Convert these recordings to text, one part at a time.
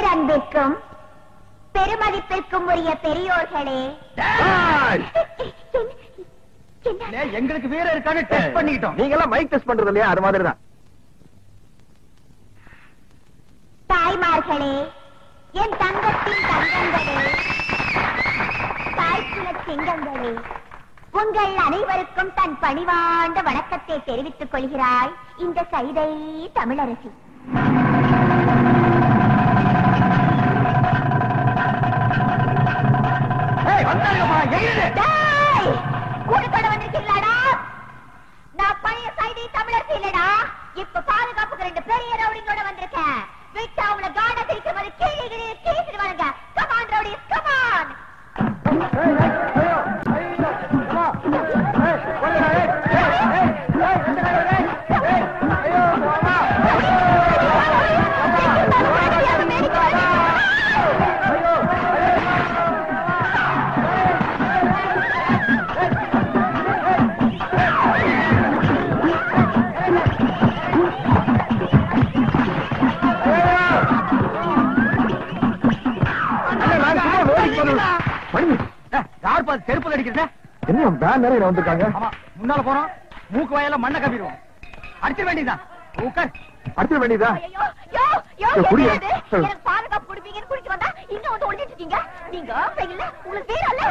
பேரன்பிற்கும் பெருமதிப்பிற்கும் உரிய பெரியோர்களே, எங்களுக்கு வீர இருக்கான்னு டெஸ்ட் பண்ணிட்டோம். நீங்க எல்லாம் மைக் டெஸ்ட் பண்றது இல்லையா? அது மாதிரிதான். தாய்மார்களே, என் தங்கத்தின் தங்கங்களே, தாய்க்குல சிங்கங்களே, உங்கள் அனைவருக்கும் தன் பணிவாண்ட வணக்கத்தை தெரிவித்துக் கொள்கிறாள் இந்த சைதை தமிழரசி. கூட்டத்தோட வந்திருக்கீங்களாடா? நான் பழைய சைதை தமிழரசி இல்லடா. இப்ப பாதுகாப்புக்கு 2 பெரிய ரவுடிங்களோட வந்திருக்கேன். விட்டு அவங்கள காட தெரிக்கும் போது கீழே கேசிடுவானுங்க. Come on rowdies, come on. செருப்பு அடிக்கிறத என்ன பேன் நிறைய வந்திருக்காங்க. முன்னால போறோம், மூக்கு வாயில மண்ணை கவிடுவோம். அடிச்சிட வேண்டியதான். அடிச்சிட வேண்டியதா? எனக்கு பாதுகாப்பு கொடுப்பீங்கன்னு குடிச்சு வந்தா இங்க வந்து ஒழிச்சிட்டு இருக்கீங்க. நீங்க இல்ல உங்களுக்கு வீர இல்ல.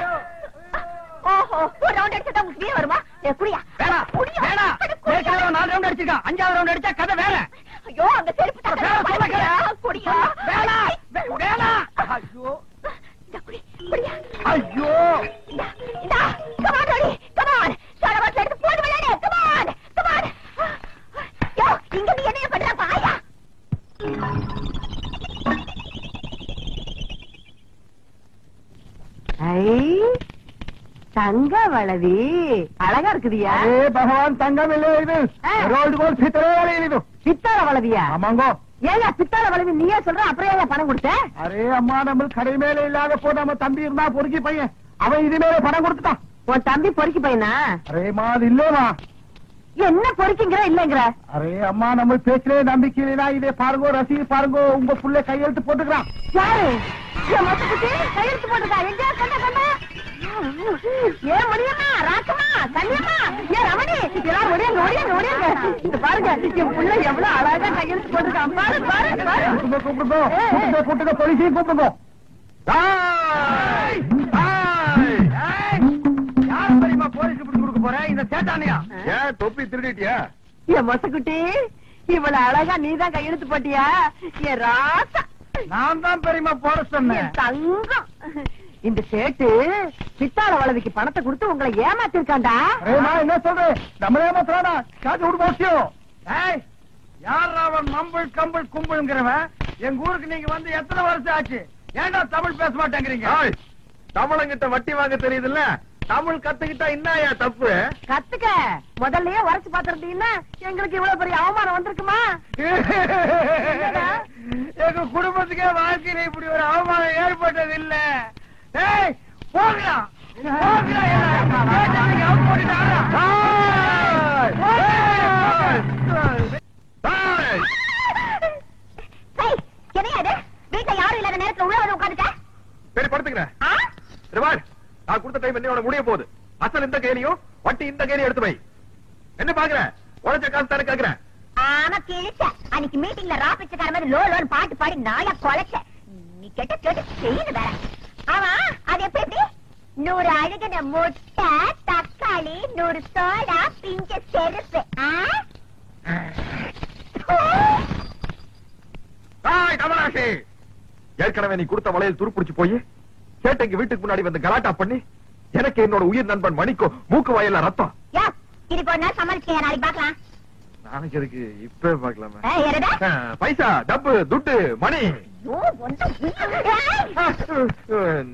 ஓஹோ, ஒரு ரவுண்ட் அடிச்சா உங்களுக்கு வீர வருமா? குடியா வேணா வேணா. 4 ரவுண்ட் அடிச்சிருக்கா, 5வது ரவுண்ட் அடிச்சா கதை வேற. ஐயோ, அந்த செருப்பு குடியா வேணா வேணா. ஐயோ ஐயோ, இங்க நீ என்ன பண்ற பாயா? தங்க வளவி அழகா இருக்குதியா? பகவான் தங்கம் இல்லை, இது ரோல்டு கோல்ட் பித்தளை இது. பித்தாள வளவியா? ஆமாங்கோ. ஏயா பித்தாள வளவி நீயே சொல்ற, அப்புறம் ஏன் பணம் கொடுத்த? அரே அம்மா, நம்ம கடை மேல இல்லாத போ, நம்ம தம்பி இருந்தா பொறுக்கி பையன், அவன் இது மேல பணம் கொடுத்துட்டான். உன் தம்பி பொறுக்கி பையனா? அரேமா, அது இல்லமா. என்ன பொறுக்கிங்கிற இல்லங்கிற? அரே அம்மா, நம்ம பேச்சிலே நம்பிக்கை இல்லைனா இதே பாருங்கோ, ரசீது பாருங்கோ, உங்க புள்ள கையெழுத்து போட்டுக்கிறான். யாரு? என் மொத்தத்துக்கு கையெழுத்து போட்டுக்கா? எங்க கண்ட கண்ட? ஏன் முடியுமா? ராக்கமா, கல்யாணமா, ஏன் ரமணி, எல்லாரும் ஒடியாங்க ஒடியாங்க ஒடியாங்க. இது பாருங்க, என் புள்ள எவ்வளவு அழகா கையெழுத்து போட்டுருக்கான். பாரு பாரு பாரு. கூப்பிடுங்க கூப்பிடுங்க, போலீஸையும் கூப்பிடுங்க. யார் தெரியுமா போலீஸ் பிடிச்சு கொடுக்க போற? இந்த சேட்டானியா? ஏன் தொப்பி திருடிட்டியா? என் மொசக்குட்டி, இவ்வளவு அழகா நீதான் கையெழுத்து போட்டியா? என் ராசா, நான் தான் பெரியமா போட சொன்னேன். என் தங்கம். இந்த சேட்டு பித்தாள வளவிக்கு பணத்தை கொடுத்து உங்களை ஏமாத்திருக்காண்டா. என்ன சொல்றேன்? நம்மள ஏமாத்துறானா? காசு விடு போசியும். யார் அவன் மம்பிள் கம்பிள் கும்பிள்ங்கிறவன்? எங்க ஊருக்கு நீங்க வந்து எத்தனை வருஷம் ஆச்சு? ஏன்டா தமிழ் பேச மாட்டேங்கிறீங்க? தமிழங்கிட்ட வட்டி வாங்க தெரியுதுல்ல, தமிழ் கத்துக்கிட்டா என்னயா தப்பு? கத்துக்க. முதல்லயே உரைச்சு பாத்திருந்தீங்கன்னா எங்களுக்கு இவ்வளவு பெரிய அவமானம் வந்திருக்குமா? எங்க குடும்பத்துக்கே வாழ்க்கையில இப்படி ஒரு அவமானம் ஏற்பட்டது இல்ல. போகலாம் என்னையாது வீட்டுல யாரும் இல்லாத நேரத்துல உள்ள வந்து உட்காந்துட்ட? சரி, படுத்துக்கிறேன். நான் கொடுத்த டைம் என்ன முடிய போகுது. அசல் இந்த கையிலையும் வட்டி இந்த கையிலையும் எடுத்து வை. என்ன பாக்குற? உழைச்ச காசு தானே கேக்குறேன். ஆமா, கிழிச்ச. அன்னைக்கு மீட்டிங்ல ராபிச்சக்கார மாதிரி லோ லோன்னு பாட்டு பாடி நாயா கொலைச்ச. நீ கேட்ட கேட்டு செய்யுது வேற. ஆமா, அது எப்படி? 100 அழுகின முட்டை, தக்காளி, 100 சோடா, பிஞ்ச செருப்பு. கமலாசி, ஏற்கனவே நீ கொடுத்த வளையல் துருப்பிடிச்சு போய் சேட்டைக்கு வீட்டுக்கு முன்னாடி வந்து கலாட்டா பண்ணி எனக்கு என்னோட உயிர் நண்பன் மணிக்கோ மூக்கு வாயில ரத்தம். இதுக்கு ஒரு நாள் சமாளிச்சுக்க, நாளைக்கு பாக்கலாம். நாளைக்கு எதுக்கு, இப்ப பாக்கலாமா? என்னடா? பைசா, டப்பு, துட்டு, மணி.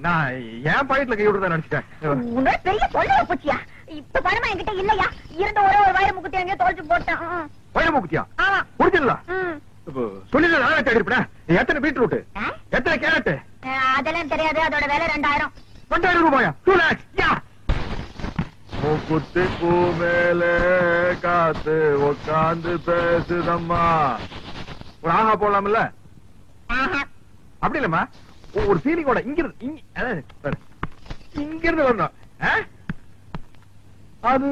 நான் என் பாக்கெட்ல கை விடுறதா நினைச்சிட்டேன். பெரிய சொல்ல போச்சியா? இப்ப பணமா என்கிட்ட இல்லையா? இருந்த ஒரே ஒரு வயிறு முக்குத்தி எங்கேயோ தொலைச்சு போட்டேன். வயிறு முக்குத்தியா? ஆமா. முடிச்சிடலாம். சொல்லி நான் தேடி இருப்பேன். எத்தனை பீட்ரூட், எத்தனை கேரட்? அதெல்லாம் தெரியாது. அதோட விலை 2000. 2000 ரூபாயா? 2 lakhs. மூக்குத்தி பூ மேல காத்து உட்காந்து பேசுதம்மா. ஒரு ஆஹா போடலாம்ல? அப்படி இல்லம்மா, ஒரு ஃபீலிங்கோட இங்கிருந்து வரணும். அது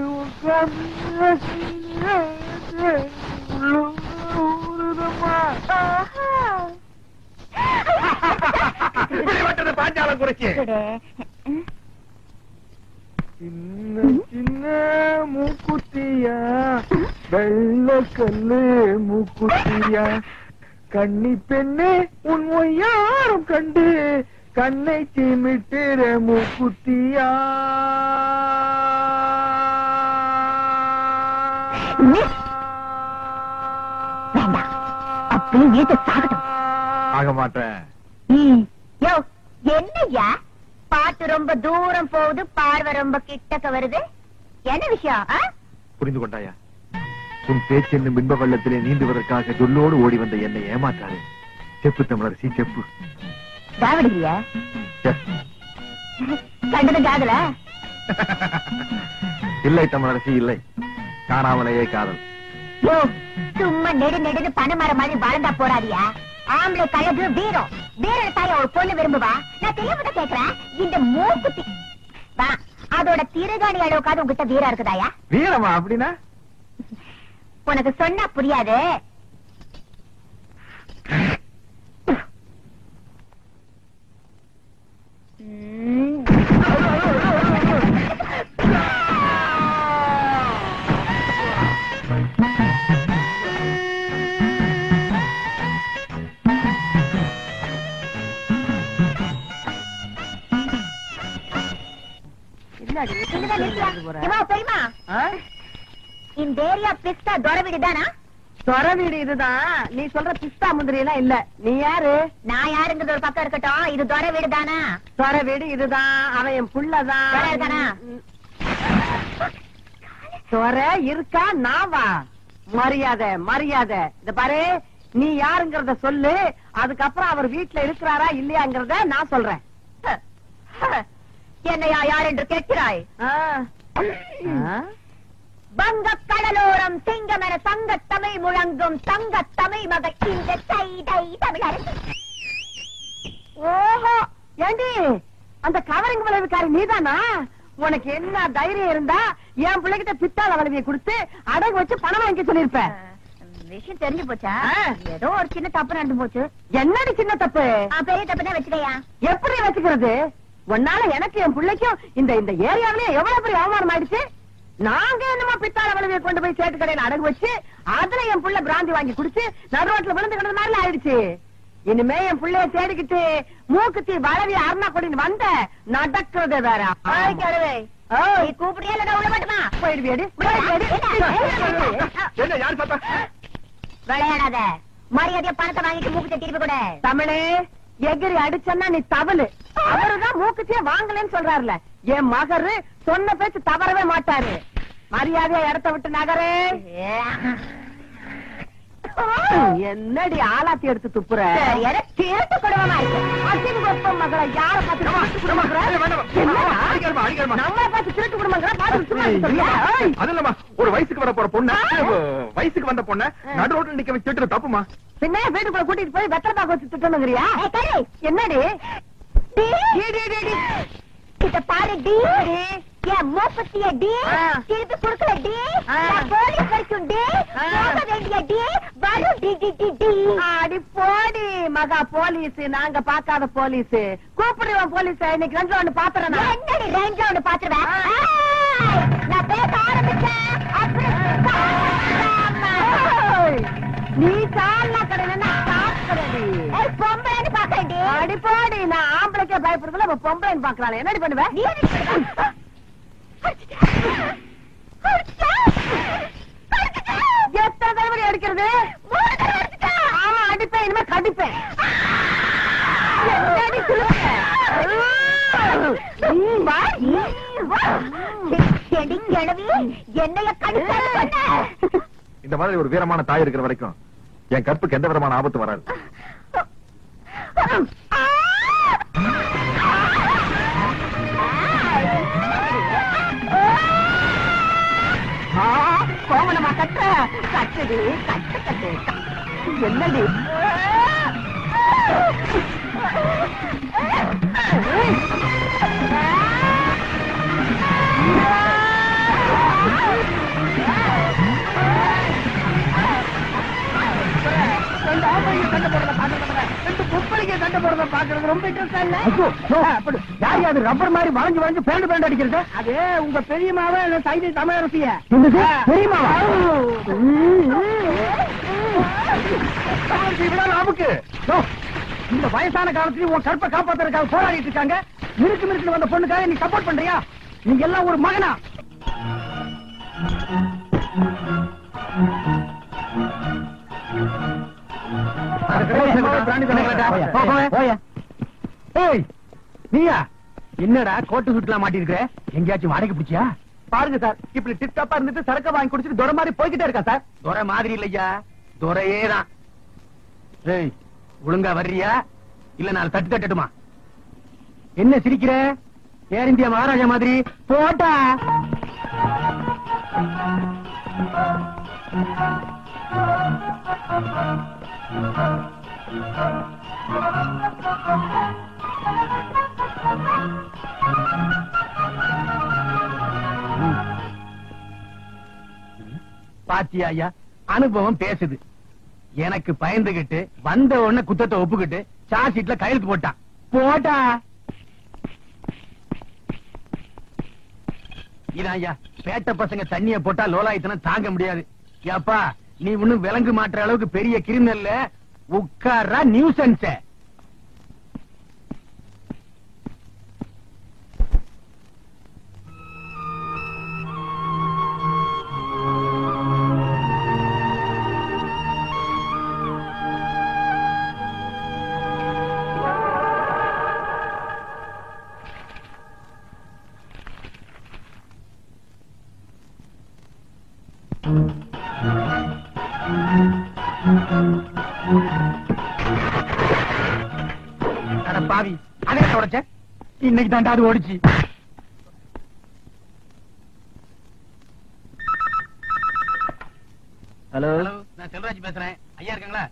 பாஞ்சாலம் குறைச்சு சின்ன சின்ன மூக்குத்தியா, வெள்ள கல்லு மூக்குத்தியா, கண்ணி பெண்ணே உன் யாரும் கண்டு கண்ணை சிமிட்டுற மூக்குத்தியா. அப்படியே வீட்டு சாகட்டும். ஆக மாட்டேன். என்னையா பாட்டு ரொம்ப தூரம் போகுது, பார்வை ரொம்ப கிட்டக்க வருது, என்ன விஷயம்? புரிந்து கொண்டாயா? உன் பேச்சு என்னும் பின்ப வெள்ளத்திலே நீந்துவதற்காக சொல்லோடு ஓடி வந்த என்னை ஏமாற்றாரு. செப்பு தமிழரசி, செப்பு. தாவடியா கண்டது காதல? இல்லை தமிழரசி, இல்லை. காணாமலேயே காதல். சும்மா நெடு நெடுன்னு பனைமரம் மாதிரி வளர்ந்தா போறாதியா? ஆம்பளை கழகு வீரம், வீர தாய ஒரு பொண்ணு விரும்புவா. நான் தெரியாம கேக்குறேன், இந்த மூக்குத்தி அதோட திருகாணி அளவுக்காவது உங்ககிட்ட வீரா இருக்குதாயா? வீரமா அப்படின்னா? உனக்கு சொன்னா புரியாது. இந்த ஏரியா பிஸ்தா தொர வீடு தானா? தொர வீடு இதுதான். நீ சொல்ற பிஸ்தா முந்திரி எல்லாம் இல்ல. நீ யாரு? நான் யாருங்கிறது ஒரு பக்கம் இருக்கட்டும், இது தொர வீடு தானா? தொர வீடு இதுதான். அவன் என் புள்ளதான். தொர இருக்கா? நாவா? மரியாதை மரியாதை. இந்த பாரு, நீ யாருங்கிறத சொல்லு. அதுக்கப்புறம் அவர் வீட்டுல இருக்கிறாரா இல்லையாங்கிறத நான் சொல்றேன். என்னையா யார் என்று கேட்கிறாய்? வங்க கடலோரம் சிங்கம் என சங்க தமிழ் முழங்கும் தங்க தமிழ் மகள் இந்த தமிழரசி. ஓஹோ, ஏண்டி அந்த கவரிங் விளைவுக்காரி நீதானா? உனக்கு என்ன தைரியம் இருந்தா என் பிள்ளைகிட்ட பித்தாள வளைவியை கொடுத்து அடகு வச்சு பணம் வாங்கி சொல்லிருப்ப. விஷயம் தெரிஞ்சு போச்சா? ஏதோ ஒரு சின்ன தப்பு நடந்து போச்சு. என்னடி சின்ன தப்பு? பெரிய தப்பு தான் வச்சுக்கையா. எப்படி வச்சுக்கிறது? உன்னால எனக்கு என் பிள்ளைக்கும் இந்த இந்த ஏரியாவிலே எவ்வளவு பெரிய அவமானம் ஆயிடுச்சு. நாங்க என்னமோ பித்தாள வளைவியை கொண்டு போய் சேட்டு கடையில அடகு வச்சு அதுல என் புள்ள பிராந்தி வாங்கி குடிச்சு நடுரோட்ல விழுந்து கிடந்த மாதிரி ஆயிடுச்சு. இனிமே என் பிள்ளைய தேடிக்கிட்டு மூக்குத்தி வளவி அருணா கொடின்னு வந்த நடக்கிறது வேற. கூப்பிடியா இல்ல உள்ள மாட்டுமா? போயிடுவியடி. விளையாடாத, மரியாதையா பணத்தை வாங்கிட்டு மூக்குத்தி திருப்பி கூட. தமிழே, எகிரி அடிச்சன்னா நீ தவளு. அவருதான் மூக்குத்தியே வாங்கலன்னு சொல்றாருல. என் மகரு சொன்ன பேச்சு தவறவே மாட்டாரு. மரியாதையா இடத்த விட்டு நகரே. என்னடி ஆலாத்தி எடுத்து துப்புற? திருட்டு குடும்பமா இருக்கு. அசிங்கப்பம் மகளை யார பார்த்து நம்மளை பார்த்து திருட்டு குடும்பங்களா? அது இல்லம்மா, ஒரு வயசுக்கு வர போற பொண்ணு, வயசுக்கு வந்த பொண்ணு நடு ரோட்ல நிக்க வச்சு திட்டுறது தப்புமா? பின்ன வீட்டுக்குள்ள கூட்டிட்டு போய் வெத்தலை பாக்க வச்சு திட்டணுங்கிறியா? என்னடி இத பாரு டி, என் மூப்பத்திய டி, திருப்பி குடுக்கல டி, போலீஸ் வரைக்கும் டி, போக வேண்டிய டி, வரும் டி டி டி டி. அடி போடி மகா போலீஸ். நாங்க பாக்காத போலீஸ். கூப்பிடுவோம் போலீஸ். இன்னைக்கு ரெண்டு ஒண்ணு பாத்துறேன். என்னடி ரெண்டு ஒண்ணு பாத்துருவேன்? நான் பேச ஆரம்பிச்சேன். நீ சாலா கடையில சாப்பிடுறடி. பொம்பளைன்னு பாக்குறேன்டி. அடி போடி. நான் ஆம்பளைக்கே பயப்படுறதுல பொம்பளைன்னு பாக்குறாள். என்னடி பண்ணுவேன்? எத்தனை தடவை அடிக்கிறது? ஆமா அடிப்பேன். இனிமே கடிப்பேன். என்னைய கடிச்ச இந்த மாதிரி ஒரு வீரமான தாய் இருக்கிற வரைக்கும் என் கற்புக்கு எந்த விதமான ஆபத்து வராது. கோவணமா கட்ட கட்டுது. கட்டு கட்டு. என்னடி பாக்குறது ரொம்ப இன்ட்ரெஸ்டா இல்ல. யார் அது ரப்பர் மாதிரி வளைஞ்சு வளைஞ்சு பேண்ட் பேண்ட் அடிக்கிறது? அது உங்க பெரியமாவே சைதை தமிழரசிய பெரியமாவா? நமக்கு இந்த வயசான காலத்துல உன் கற்பை காப்பாத்துறதுக்காக போராடிட்டு இருக்காங்க. மிருக்கு மிருக்கு வந்த பொண்ணுக்காக நீ சப்போர்ட் பண்றியா? நீங்க எல்லாம் ஒரு மகனா? நீயா என்னடா கோட்டு சுட்டுலாம் மாட்டி இருக்கிற? எங்கேயாச்சும் வாடகை பிடிச்சியா? பாருங்க சார், இப்படி டிப்டாப்பா இருந்துட்டு சரக்க வாங்கி குடிச்சிட்டு துரை மாதிரி போய்கிட்டே இருக்கா சார். துரை மாதிரி இல்லையா, துரையே தான். ஏய், ஒழுங்கா வர்றியா இல்ல நான் தட்டு தட்டட்டுமா? என்ன சிரிக்கிற? ஏர் இந்தியா மகாராஜா மாதிரி போட்டா. பாத்தியா ஐயா, அனுபவம் பேசுது. எனக்கு பயந்துகிட்டு வந்த உடனே குத்தத்தை ஒப்புக்கிட்டு சார்ஜ் ஷீட்ல கையெழுத்து போட்டான். போட்டா இதான் ஐயா, பேட்ட பசங்க தண்ணிய போட்டா லோலாயத்தனம் தாங்க முடியாது. ஏப்பா, நீ ஒண்ணும் விலங்கு மாற்ற அளவுக்கு பெரிய கிரிமினல் உட்காரா நியூசன்ஸ். பாவி, அதே தொடச்ச இன்னைக்கு தாண்டா அது ஓடிச்சு. ஹலோ, நான் செல்வராஜ் பேசுறேன். ஐயா இருக்காங்களா?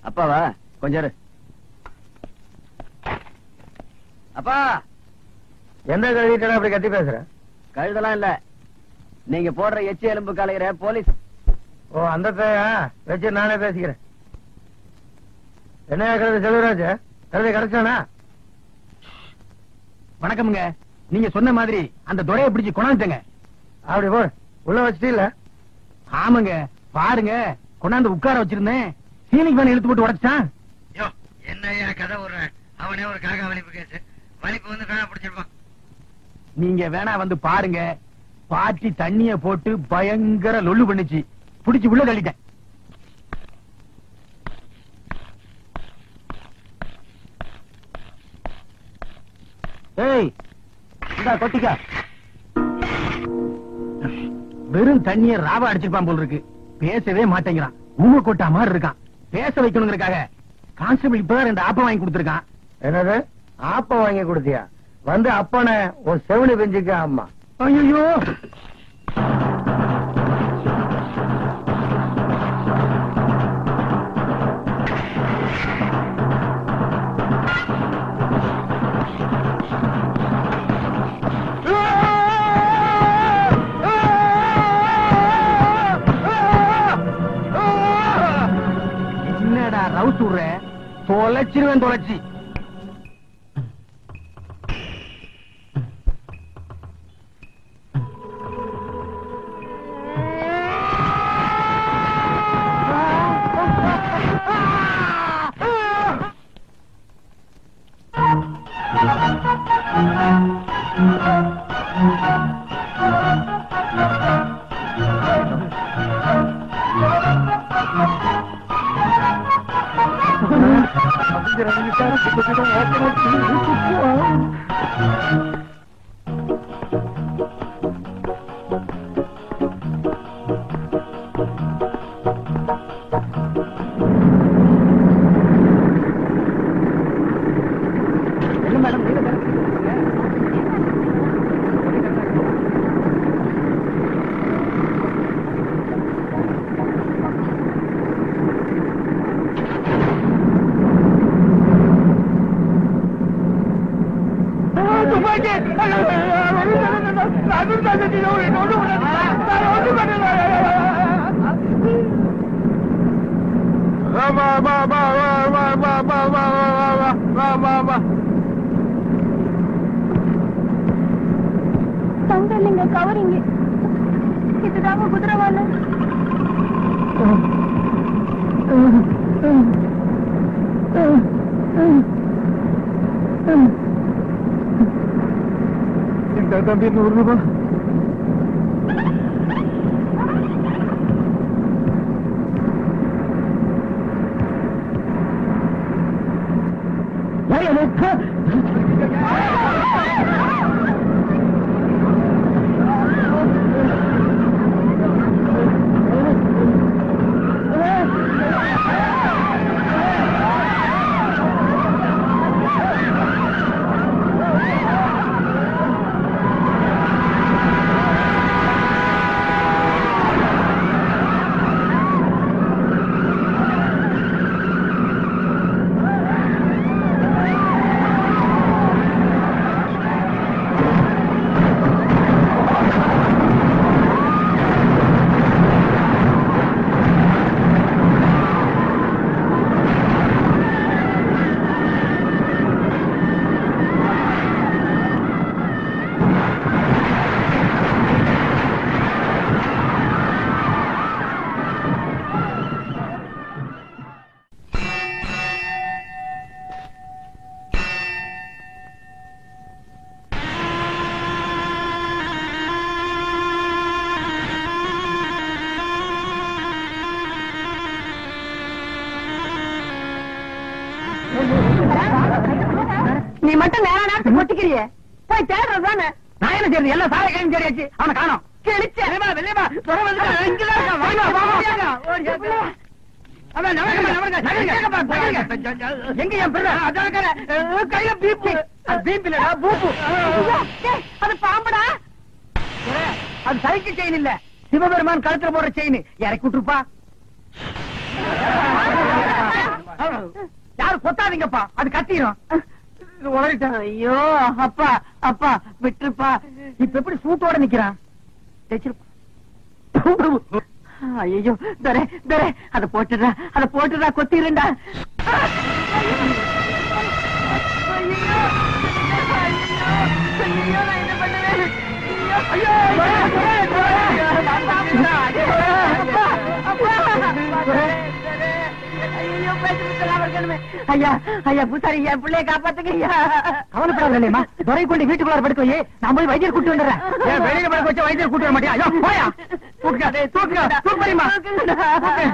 அப்பாவா? கொஞ்சம் இரு. அப்பா, எந்த கழுவிட்ட அப்படி கத்தி பேசுற? கழுதெல்லாம் இல்ல, நீங்க போடுற எச்சி எலும்பு கலைகிற போலீஸ். ஓ, அந்த வச்சு நானே பேசிக்கிறேன். என்ன கழுது செல்வராஜ்? கழுதை கிடைச்சானா? வணக்கம்ங்க. நீங்க சொன்ன மாதிரி அந்த துரையை பிடிச்சு கொண்டாந்துட்டேங்க. அப்படி போ, உள்ள வச்சுட்டு இல்ல? ஆமாங்க, பாருங்க, கொண்டாந்து உட்கார வச்சிருந்தேன். சீனிக்கு வேணும் இழுத்து போட்டு உடைச்சான். என்ன கதை ஒரு அவனே ஒரு காக்கா வலிப்பு கேட்டு வலிப்பு வந்து வேணா பிடிச்சிருப்பான். நீங்க வேணா வந்து பாருங்க. பாட்டி தண்ணிய போட்டு பயங்கர லொல்லு பண்ணுச்சு. பிடிச்சு உள்ள தள்ளிட்டேன். ஏய், இந்தா கொட்டிக்க. வெறும் தண்ணிய ராவா அடிச்சிருப்பான் போல் இருக்கு. பேசவே மாட்டேங்கிறான். ஊம கொட்டா மாதிரி இருக்கான். பேச வைக்கணுங்கிறதுக்காக கான்ஸ்டபிள் இப்பதான் 2 ஆப்பம் வாங்கி கொடுத்திருக்கான். என்னது ஆப்பம் வாங்கி கொடுத்தியா? வந்து அப்பன ஒரு செவனு பெஞ்சுக்க. அம்மா, ஐயோ, என்னடா ரவுஸ் விடுற? தொலைச்சிருவேன், தொலைச்சி. வா வா. தங்க இல்லைங்க, கவரிங்க. இதுதாங்க குதிரவால. இந்த தம்பி 100 ரூபாய். நீ மட்டும் நேர நேரத்துக்கு ஒட்டிக்கிறியே, போய் தேடுறது தானே. நான் என்ன செய்யறது? எல்லாம் சாரை கையும் தேடியாச்சு, அவனை காணோம். கிழிச்ச எங்க என் பிள்ளை? கையில பீப்பு. பீப்பிலடா பூப்பு. அது பாம்படா. அது சைக்கிள் செயின் இல்ல, சிவபெருமான் கழுத்துல போடுற செயின். இறக்கி விட்டுருப்பா. யாரு கொத்தாதீங்கப்பா, அது கத்திரும். ஐயோ அப்பா அப்பா விட்டுருப்பா. இப்ப எப்படி சூட்டோட நிக்கிறான்? ஐயோ தரே தரே, அத போட்டுடா கொத்திருண்டா. நான் என்ன பண்ணுவேன்? ஐயா ஐயா பூசாரி, என் பிள்ளைய காப்பாத்துங்க ஐயா. கவலைப்படாத இல்லையம்மா, துறை கொண்டு வீட்டுக்குள்ளார படுக்க வை. நான் போய் வைத்தியர் கூட்டு வந்துடுறேன். வெளியில படுக்க வச்சா வைத்தியர் கூட்டு வர மாட்டியா? போயா, தூக்கு, தூக்கு, தூக்கு.